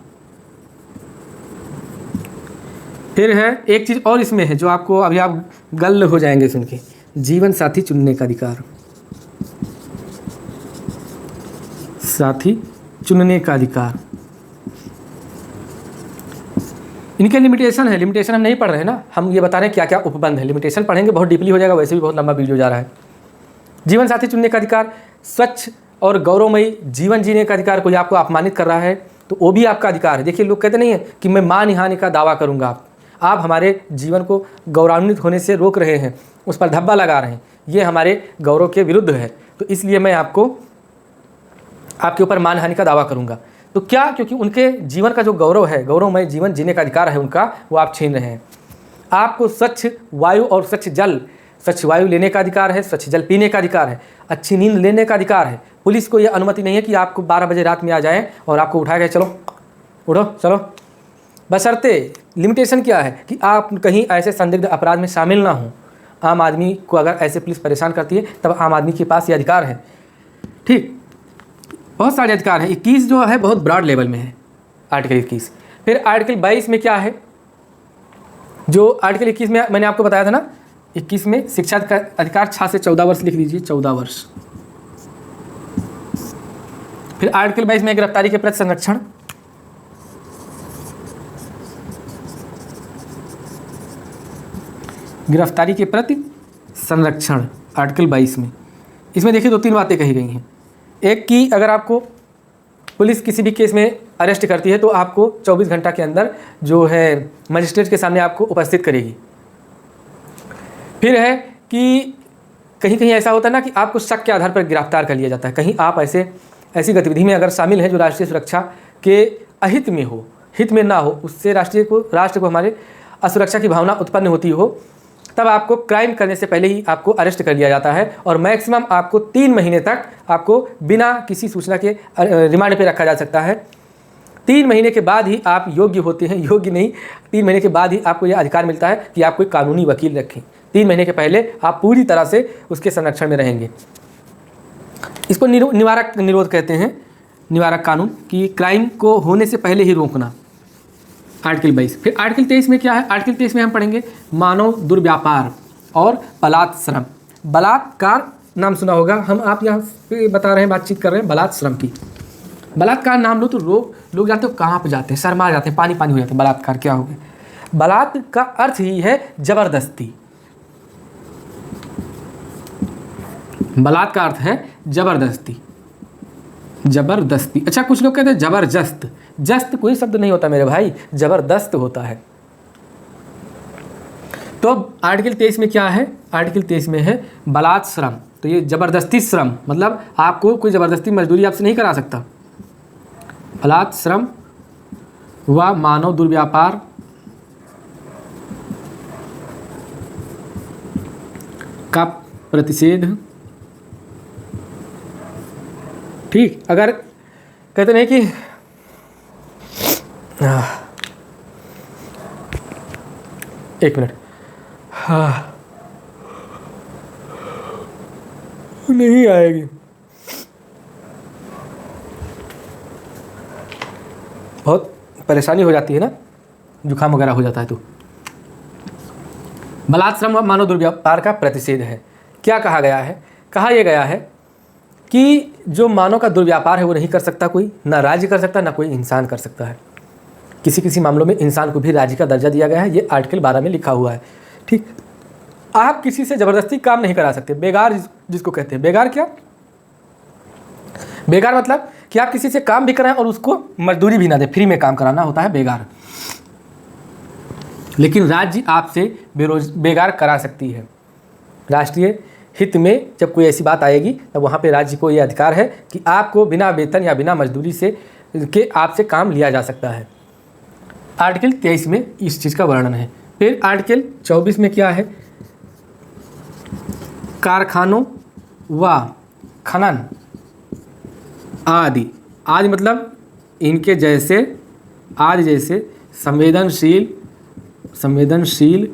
फिर है एक चीज़ और इसमें है जो आपको अभी आप गल हो जाएंगे सुन के, जीवन साथी चुनने का अधिकार, साथी चुनने का अधिकार। इनके लिमिटेशन है, लिमिटेशन हम नहीं पढ़ रहे हैं ना, हम ये बता रहे हैं क्या क्या उपबंध है। लिमिटेशन पढ़ेंगे बहुत डीपली हो जाएगा, वैसे भी बहुत लंबा वीडियो जा रहा है। जीवन साथी चुनने का अधिकार, स्वच्छ और गौरवमयी जीवन जीने का अधिकार। कोई आपको अपमानित कर रहा है तो वो भी आपका अधिकार है। देखिए लोग कहते नहीं है कि मैं मानहानि का दावा करूँगा, आप हमारे जीवन को गौरवान्वित होने से रोक रहे हैं, उस पर धब्बा लगा रहे हैं, ये हमारे गौरव के विरुद्ध है, तो इसलिए मैं आपको आपके ऊपर मानहानि का दावा करूँगा। तो क्या, क्योंकि उनके जीवन का जो गौरव है, गौरवमय जीवन जीने का अधिकार है उनका, वो आप छीन रहे हैं। आपको स्वच्छ वायु और स्वच्छ जल, स्वच्छ वायु लेने का अधिकार है, स्वच्छ जल पीने का अधिकार है, अच्छी नींद लेने का अधिकार है। पुलिस को यह अनुमति नहीं है कि आपको 12 बजे रात में आ जाए और आपको उठा के चलो उठो चलो, बशर्ते लिमिटेशन क्या है कि आप कहीं ऐसे संदिग्ध अपराध में शामिल ना हों। आम आदमी को अगर ऐसे पुलिस परेशान करती है तब आम आदमी के पास ये अधिकार है। ठीक, बहुत सारे अधिकार हैं। 21 जो है बहुत ब्रॉड लेवल में है आर्टिकल 21। फिर आर्टिकल 22 में क्या है, जो आर्टिकल 21 में मैंने आपको बताया था ना, 21 में शिक्षा का अधिकार 6 से 14 वर्ष लिख लीजिए, 14 वर्ष। फिर आर्टिकल 22 में गिरफ्तारी के प्रति संरक्षण, गिरफ्तारी के प्रति संरक्षण आर्टिकल 22 में। इसमें देखिए 2-3 बातें कही गई हैं। एक कि अगर आपको पुलिस किसी भी केस में अरेस्ट करती है तो आपको 24 घंटा के अंदर जो है मजिस्ट्रेट के सामने आपको उपस्थित करेगी। फिर है कि कहीं कहीं ऐसा होता है ना कि आपको शक के आधार पर गिरफ्तार कर लिया जाता है, कहीं आप ऐसी गतिविधि में अगर शामिल हैं जो राष्ट्रीय सुरक्षा के अहित में हो, हित में ना हो, उससे राष्ट्र को हमारे असुरक्षा की भावना उत्पन्न होती हो, तब आपको क्राइम करने से पहले ही आपको अरेस्ट कर लिया जाता है और मैक्सिमम आपको 3 महीने तक आपको बिना किसी सूचना के रिमांड पे रखा जा सकता है। 3 महीने के बाद ही आप योग्य होते हैं, योग्य नहीं, 3 महीने के बाद ही आपको यह अधिकार मिलता है कि आप कोई कानूनी वकील रखें। 3 महीने के पहले आप पूरी तरह से उसके संरक्षण में रहेंगे। इसको निवारक निरोध कहते हैं, निवारक कानून, कि क्राइम को होने से पहले ही रोकना, आर्टिकल 22। फिर आर्टिकल 23 में क्या है, आर्टिकल 23 में हम पढ़ेंगे मानव दुर्व्यापार और बलात्श्रम। बलात्कार नाम सुना होगा, हम आप यहाँ पे बता रहे हैं, बातचीत कर रहे हैं बलात्श्रम की। बलात्कार नाम लो तो लोग जानते हो कहाँ पे जाते हैं, शर्मा जाते हैं, पानी पानी हो जाते हैं। बलात्कार क्या हो गया, बलात् का अर्थ ही है जबरदस्ती, बलात् का अर्थ है जबरदस्ती, जबरदस्ती। अच्छा, कुछ लोग कहते हैं जबरदस्त, जस्त कोई शब्द नहीं होता मेरे भाई, जबरदस्त होता है। तो आर्टिकल 23 में क्या है, आर्टिकल 23 में है बलात्श्रम। तो ये जबरदस्ती श्रम, मतलब आपको कोई ज़बरदस्ती मजदूरी आपसे नहीं करा सकता। बलात्श्रम व मानव दुर्व्यापार का प्रतिषेध। ठीक, अगर कहते नहीं कि एक मिनट, हाँ नहीं आएगी, बहुत परेशानी हो जाती है ना, जुकाम वगैरह हो जाता है। तो बलात्श्रम व मानव दुर्व्यापार का प्रतिषेध है। क्या कहा गया है, कहा यह गया है कि जो मानव का दुर्व्यापार है वो नहीं कर सकता कोई, ना राज्य कर सकता, ना कोई इंसान कर सकता है। किसी किसी मामलों में इंसान को भी राज्य का दर्जा दिया गया है, ये आर्टिकल 12 में लिखा हुआ है। ठीक, आप किसी से ज़बरदस्ती काम नहीं करा सकते। बेगार जिसको कहते हैं, बेगार क्या, बेगार मतलब कि आप किसी से काम भी कराएं और उसको मजदूरी भी ना दें, फ्री में काम कराना होता है बेगार। लेकिन राज्य आपसे बेगार करा सकती है। राष्ट्रीय हित में जब कोई ऐसी बात आएगी तब वहाँ पे राज्य को ये अधिकार है कि आपको बिना वेतन या बिना मजदूरी से के आपसे काम लिया जा सकता है। आर्टिकल 23 में इस चीज़ का वर्णन है। फिर आर्टिकल 24 में क्या है, कारखानों व खनन आदि, आदि मतलब इनके जैसे, आदि जैसे संवेदनशील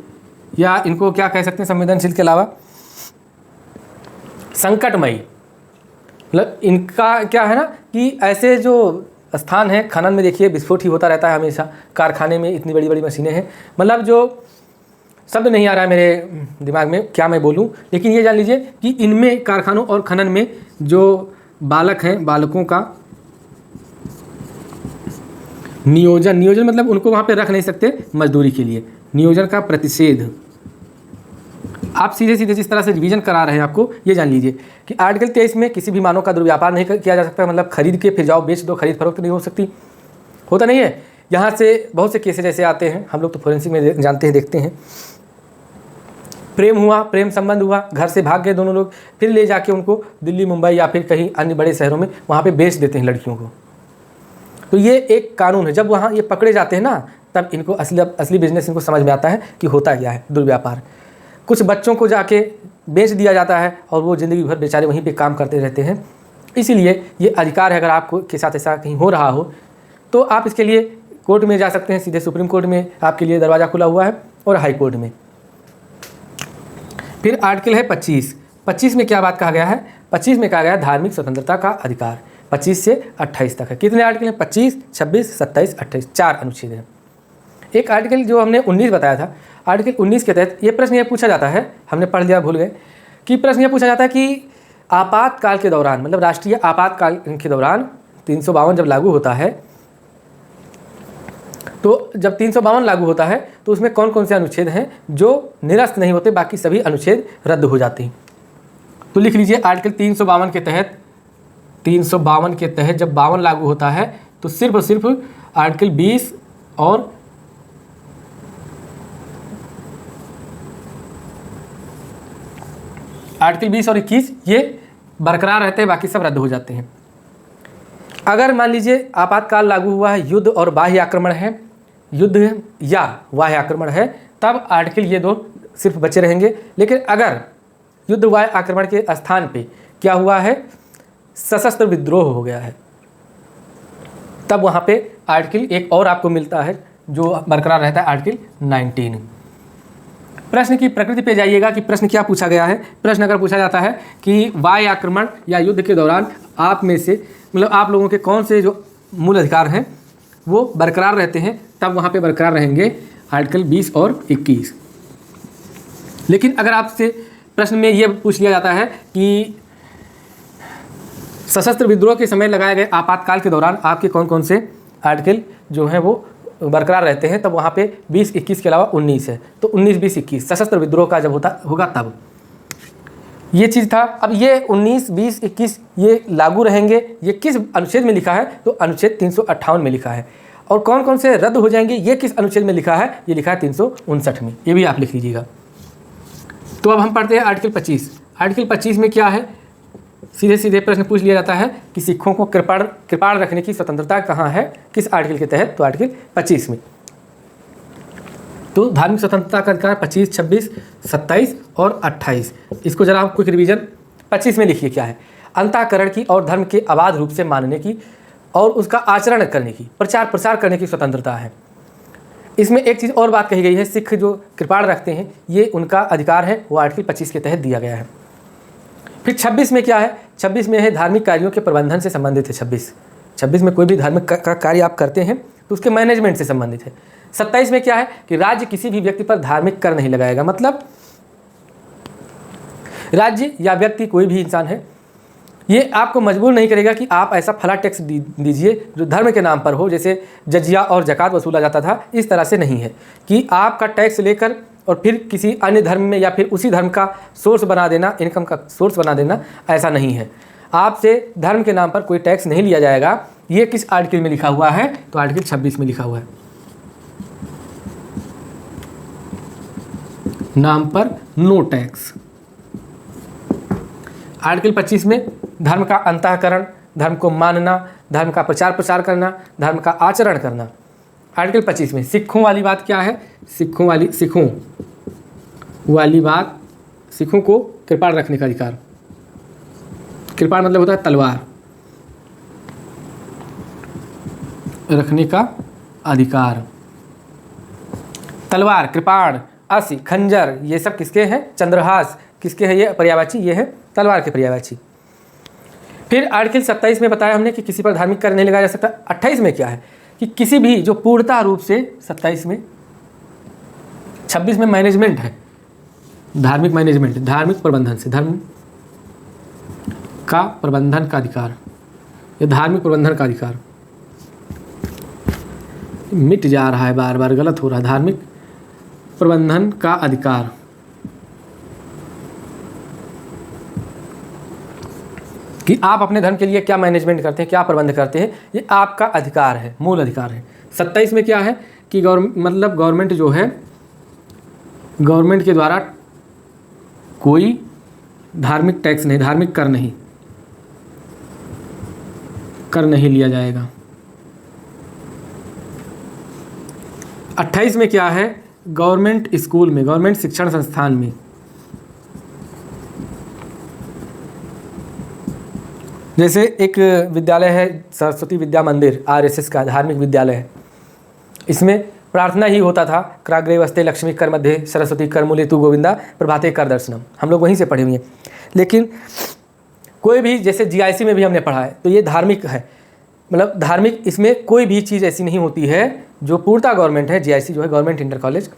या इनको क्या कह सकते हैं, संवेदनशील के अलावा संकटमयी, मतलब इनका क्या है ना कि ऐसे जो स्थान है, खनन में देखिए विस्फोट ही होता रहता है हमेशा, कारखाने में इतनी बड़ी बड़ी मशीनें हैं, मतलब जो शब्द नहीं आ रहा है मेरे दिमाग में क्या मैं बोलूं, लेकिन ये जान लीजिए कि इनमें कारखानों और खनन में जो बालक हैं, बालकों का नियोजन मतलब उनको वहाँ पे रख नहीं सकते मजदूरी के लिए, नियोजन का प्रतिषेध। आप सीधे सीधे जिस तरह से रिवीजन करा रहे हैं आपको, ये जान लीजिए कि आर्टिकल 23 में किसी भी मानव का दुर्व्यापार नहीं किया जा सकता, मतलब खरीद के फिर जाओ बेच दो, खरीद फरोख्त नहीं हो सकती, होता नहीं है। यहाँ से बहुत से केसेस ऐसे आते हैं, हम लोग तो फोरेंसिक में जानते हैं, देखते हैं, प्रेम हुआ, प्रेम संबंध हुआ, घर से भाग गए दोनों लोग, फिर ले जाके उनको दिल्ली, मुंबई या फिर कहीं अन्य बड़े शहरों में वहाँ पे बेच देते हैं लड़कियों को। तो ये एक कानून है, जब वहाँ ये पकड़े जाते हैं ना, तब इनको असली बिजनेस इनको समझ में आता है कि होता क्या है दुर्व्यापार। कुछ बच्चों को जाके बेच दिया जाता है और वो ज़िंदगी भर बेचारे वहीं पे काम करते रहते हैं। इसीलिए ये अधिकार है, अगर आपको के साथ ऐसा कहीं हो रहा हो तो आप इसके लिए कोर्ट में जा सकते हैं, सीधे सुप्रीम कोर्ट में आपके लिए दरवाज़ा खुला हुआ है, और हाई कोर्ट में। फिर आर्टिकल है 25 में क्या बात कहा गया है, 25 में कहा गया है धार्मिक स्वतंत्रता का अधिकार। 25 से 28 तक है। कितने आर्टिकल हैं, 25, 26, 27, 28, 4 अनुच्छेद हैं। एक आर्टिकल जो हमने 19 बताया था, आर्टिकल 19 के तहत ये प्रश्न ये पूछा जाता है, हमने पढ़ लिया भूल गए, कि प्रश्न ये पूछा जाता है कि आपातकाल के दौरान, मतलब राष्ट्रीय आपातकाल के दौरान 352 जब लागू होता है, तो जब 352 लागू होता है तो उसमें कौन कौन से अनुच्छेद हैं जो निरस्त नहीं होते, बाकी सभी अनुच्छेद रद्द हो जाते हैं। तो लिख लीजिए आर्टिकल 352 के तहत, 352 के तहत जब 52 लागू होता है तो सिर्फ और सिर्फ आर्टिकल 20 और आर्टिकल 20 और 21 ये बरकरार रहते हैं, बाकी सब रद्द हो जाते हैं। अगर मान लीजिए आपातकाल लागू हुआ है, युद्ध और बाह्य आक्रमण है, युद्ध या बाह्य आक्रमण है, तब आर्टिकल ये दो सिर्फ बचे रहेंगे। लेकिन अगर युद्ध बाह्य आक्रमण के स्थान पे क्या हुआ है, सशस्त्र विद्रोह हो गया है, तब वहाँ पे आर्टिकल एक और आपको मिलता है जो बरकरार रहता है, आर्टिकल 19। प्रश्न की प्रकृति पे जाइएगा कि प्रश्न क्या पूछा गया है। प्रश्न अगर पूछा जाता है कि वायु आक्रमण या युद्ध के दौरान आप में से, मतलब आप लोगों के कौन से जो मूल अधिकार हैं वो बरकरार रहते हैं, तब वहाँ पे बरकरार रहेंगे आर्टिकल 20 और 21। लेकिन अगर आपसे प्रश्न में ये पूछ लिया जाता है कि सशस्त्र विद्रोह के समय लगाए गए आपातकाल के दौरान आपके कौन कौन से आर्टिकल जो हैं वो बरकरार रहते हैं, तब वहाँ पे 20-21 के अलावा 19 है। तो 19-20-21 सशस्त्र विद्रोह का जब होगा तब ये चीज़ था। अब ये 19-20-21 ये लागू रहेंगे, ये किस अनुच्छेद में लिखा है, तो अनुच्छेद 358 में लिखा है। और कौन कौन से रद्द हो जाएंगे, ये किस अनुच्छेद में लिखा है, ये लिखा है 359 में, ये भी आप लिख लीजिएगा। तो अब हम पढ़ते हैं आर्टिकल 25। आर्टिकल 25 में क्या है, सीधे सीधे प्रश्न पूछ लिया जाता है कि सिखों को कृपाण रखने की स्वतंत्रता कहाँ है, किस आर्टिकल के तहत, तो आर्टिकल 25 में। तो धार्मिक स्वतंत्रता का अधिकार 25, 26, 27 और 28। इसको जरा आप क्विक रिवीजन 25 में लिखिए क्या है, अंतःकरण की और धर्म के अबाध रूप से मानने की और उसका आचरण करने की, प्रचार प्रसार करने की स्वतंत्रता है। इसमें एक चीज़ और बात कही गई है, सिख जो कृपाण रखते हैं ये उनका अधिकार है, वो आर्टिकल 25 के तहत दिया गया है। फिर 26 में क्या है, 26 में है धार्मिक कार्यों के प्रबंधन से संबंधित है। 26 में कोई भी धार्मिक का कार्य आप करते हैं तो उसके मैनेजमेंट से संबंधित है। 27 में क्या है कि राज्य किसी भी व्यक्ति पर धार्मिक कर नहीं लगाएगा, मतलब राज्य या व्यक्ति कोई भी इंसान है ये आपको मजबूर नहीं करेगा कि आप ऐसा फला टैक्स दीजिए जो धर्म के नाम पर हो, जैसे जजिया और ज़कात वसूला जाता था, इस तरह से नहीं है कि आपका टैक्स लेकर और फिर किसी अन्य धर्म में या फिर उसी धर्म का सोर्स बना देना, इनकम का सोर्स बना देना, ऐसा नहीं है। आपसे धर्म के नाम पर कोई टैक्स नहीं लिया जाएगा। ये किस आर्टिकल में लिखा हुआ है? तो आर्टिकल 26 में लिखा हुआ है, नाम पर नो टैक्स। आर्टिकल 25 में धर्म का अंतःकरण, धर्म को मानना, धर्म का प्रचार प्रसार करना, धर्म का आचरण करना। आर्टिकल 25 में सिखों वाली बात क्या है? सिखों वाली बात, सिखों को कृपाण रखने का अधिकार। कृपाण मतलब होता है तलवार, रखने का अधिकार। तलवार, कृपाण, असी, खंजर, ये सब किसके हैं? चंद्रहास किसके हैं? ये पर्यायवाची, ये है तलवार के पर्यायवाची। फिर आर्टिकल 27 में बताया हमने कि किसी पर धार्मिक कर नहीं लगाया जा सकता। 28 में क्या है कि किसी भी जो पूर्णता रूप से 27 में, 26 में मैनेजमेंट है, धार्मिक मैनेजमेंट, धार्मिक प्रबंधन से, धर्म का प्रबंधन का अधिकार, या धार्मिक प्रबंधन का अधिकार मिट जा रहा है, बार बार गलत हो रहा है। धार्मिक प्रबंधन का अधिकार, कि आप अपने धर्म के लिए क्या मैनेजमेंट करते हैं, क्या प्रबंध करते हैं, ये आपका अधिकार है, मूल अधिकार है। 27 में क्या है कि गवर्नमेंट जो है, गवर्नमेंट के द्वारा कोई धार्मिक टैक्स नहीं, धार्मिक कर नहीं लिया जाएगा। 28 में क्या है? गवर्नमेंट स्कूल में, गवर्नमेंट शिक्षण संस्थान में, जैसे एक विद्यालय है सरस्वती विद्या मंदिर, आरएसएस का धार्मिक विद्यालय है, इसमें प्रार्थना ही होता था, कराग्रे वस्ते लक्ष्मी कर मध्य सरस्वती कर मूले तू गोविंदा प्रभाते कर दर्शनम। हम लोग वहीं से पढ़े हुए हैं। लेकिन कोई भी, जैसे जीआईसी में भी हमने पढ़ा है, तो ये धार्मिक है, मतलब धार्मिक, इसमें कोई भी चीज़ ऐसी नहीं होती है जो पूर्णता गवर्नमेंट है। जीआईसी जो है गवर्नमेंट इंटर कॉलेज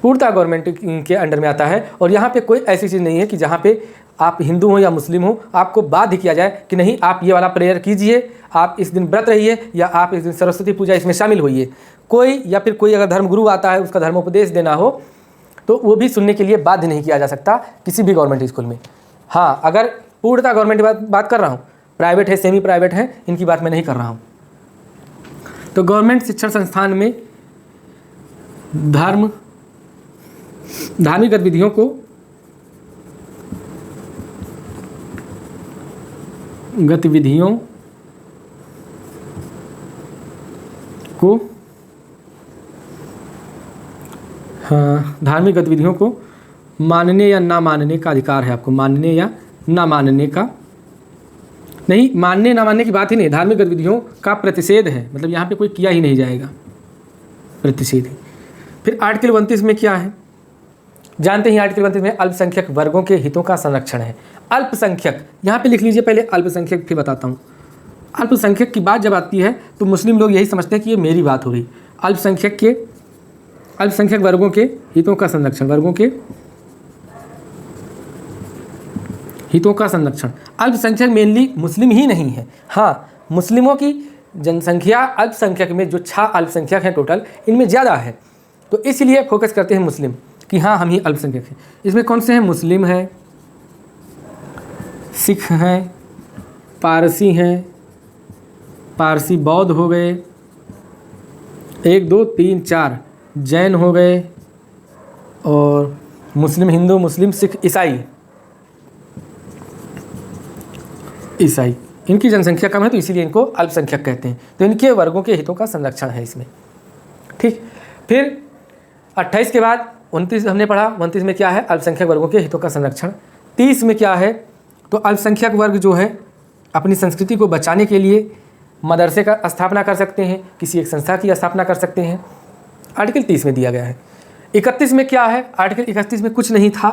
पूर्णता गवर्नमेंट के अंडर में आता है, और यहाँ पे कोई ऐसी चीज़ नहीं है कि जहाँ पे आप हिंदू हो या मुस्लिम हो आपको बाध्य किया जाए कि नहीं आप ये वाला प्रेयर कीजिए, आप इस दिन व्रत रहिए, या आप इस दिन सरस्वती पूजा इसमें शामिल होइए। कोई या फिर कोई अगर धर्मगुरु आता है, उसका धर्मोपदेश देना हो, तो वो भी सुनने के लिए बाध्य नहीं किया जा सकता किसी भी गवर्नमेंट स्कूल में। हाँ, अगर पूर्णता गवर्नमेंट बात कर रहा हूँ, प्राइवेट है, सेमी प्राइवेट है, इनकी बात मैं नहीं कर रहा हूँ। तो गवर्नमेंट शिक्षण संस्थान में धार्मिक गतिविधियों को धार्मिक गतिविधियों को मानने या ना मानने का अधिकार है आपको। मानने या ना मानने का नहीं, मानने ना मानने की बात ही नहीं, धार्मिक गतिविधियों का प्रतिषेध है, मतलब यहाँ पे कोई किया ही नहीं जाएगा, प्रतिषेध ही। फिर आर्टिकल 29 में क्या है जानते हैं? आर्टिकल 29 में अल्पसंख्यक वर्गों के हितों का संरक्षण है। अल्पसंख्यक, यहाँ पे लिख लीजिए पहले अल्पसंख्यक, फिर बताता हूँ। अल्पसंख्यक की बात जब आती है तो मुस्लिम लोग यही समझते हैं कि ये मेरी बात हो रही। अल्पसंख्यक वर्गों के हितों का संरक्षण, वर्गों के हितों का संरक्षण। अल्पसंख्यक मेनली मुस्लिम ही नहीं है, हाँ, मुस्लिमों की जनसंख्या अल्पसंख्यक में, जो 6 अल्पसंख्यक हैं टोटल, इनमें ज़्यादा है, तो इसलिए फोकस करते हैं मुस्लिम कि हाँ हम ही अल्पसंख्यक हैं। इसमें कौन से हैं? मुस्लिम हैं, सिख हैं, पारसी हैं, पारसी बौद्ध हो गए, 1 2 3 4 जैन हो गए, और मुस्लिम, हिंदू, मुस्लिम, सिख, ईसाई। इनकी जनसंख्या कम है तो इसीलिए इनको अल्पसंख्यक कहते हैं। तो इनके वर्गों के हितों का संरक्षण है इसमें, ठीक। फिर 28 के बाद 29 हमने पढ़ा। 29 में क्या है? अल्पसंख्यक वर्गों के हितों का संरक्षण। 30 में क्या है? तो अल्पसंख्यक वर्ग जो है अपनी संस्कृति को बचाने के लिए मदरसे का स्थापना कर सकते हैं, किसी एक संस्था की स्थापना कर सकते हैं, आर्टिकल 30 में दिया गया है। 31 में क्या है? आर्टिकल 31 में कुछ नहीं था,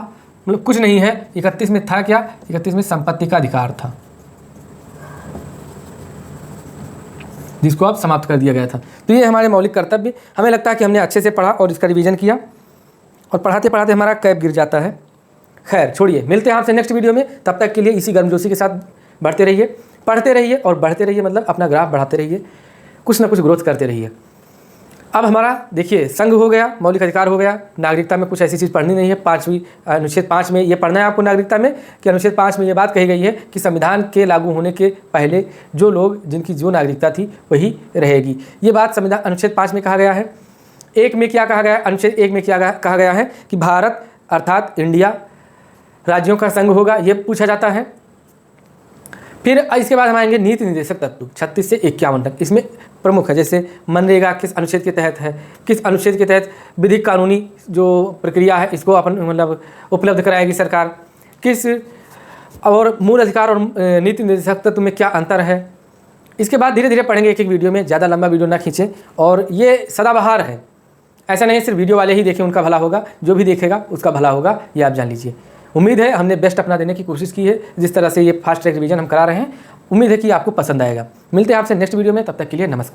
मतलब कुछ नहीं है। 31 में था क्या? 31 में संपत्ति का अधिकार था, जिसको अब समाप्त कर दिया गया था। तो ये हमारे मौलिक कर्तव्य, हमें लगता है कि हमने अच्छे से पढ़ा और इसका रिवीजन किया, और पढ़ाते पढ़ाते हमारा कैप गिर जाता है। खैर छोड़िए, मिलते हैं आपसे नेक्स्ट वीडियो में। तब तक के लिए इसी गर्मजोशी के साथ बढ़ते रहिए, पढ़ते रहिए और बढ़ते रहिए, मतलब अपना ग्राफ बढ़ाते रहिए, कुछ ना कुछ ग्रोथ करते रहिए। अब हमारा देखिए संघ हो गया, मौलिक अधिकार हो गया, नागरिकता में कुछ ऐसी चीज़ पढ़नी नहीं है। अनुच्छेद 5 में ये पढ़ना है आपको नागरिकता में कि अनुच्छेद 5 में ये बात कही गई है कि संविधान के लागू होने के पहले जो लोग, जिनकी जो नागरिकता थी वही रहेगी। ये बात संविधान अनुच्छेद 5 में कहा गया है। 1 में क्या कहा गया है? अनुच्छेद 1 में क्या कहा गया है कि भारत अर्थात इंडिया राज्यों का संघ होगा, ये पूछा जाता है। फिर इसके बाद हम आएंगे नीति निर्देशक तत्व 36 से 51 तक। इसमें प्रमुख है, जैसे मनरेगा किस अनुच्छेद के तहत है, किस अनुच्छेद के तहत विधिक कानूनी जो प्रक्रिया है इसको अपन मतलब उपलब्ध कराएगी सरकार, किस और मूल अधिकार और नीति निर्देशक तत्व में क्या अंतर है। इसके बाद धीरे धीरे पढ़ेंगे एक एक वीडियो में, ज़्यादा लंबा वीडियो ना खींचें। और ये सदाबहार है, ऐसा नहीं सिर्फ वीडियो वाले ही देखें उनका भला होगा, जो भी देखेगा उसका भला होगा, ये आप जान लीजिए। उम्मीद है हमने बेस्ट अपना देने की कोशिश की है, जिस तरह से ये फास्ट ट्रैक रिवीजन हम करा रहे हैं। उम्मीद है कि आपको पसंद आएगा। मिलते हैं आपसे नेक्स्ट वीडियो में, तब तक के लिए नमस्कार।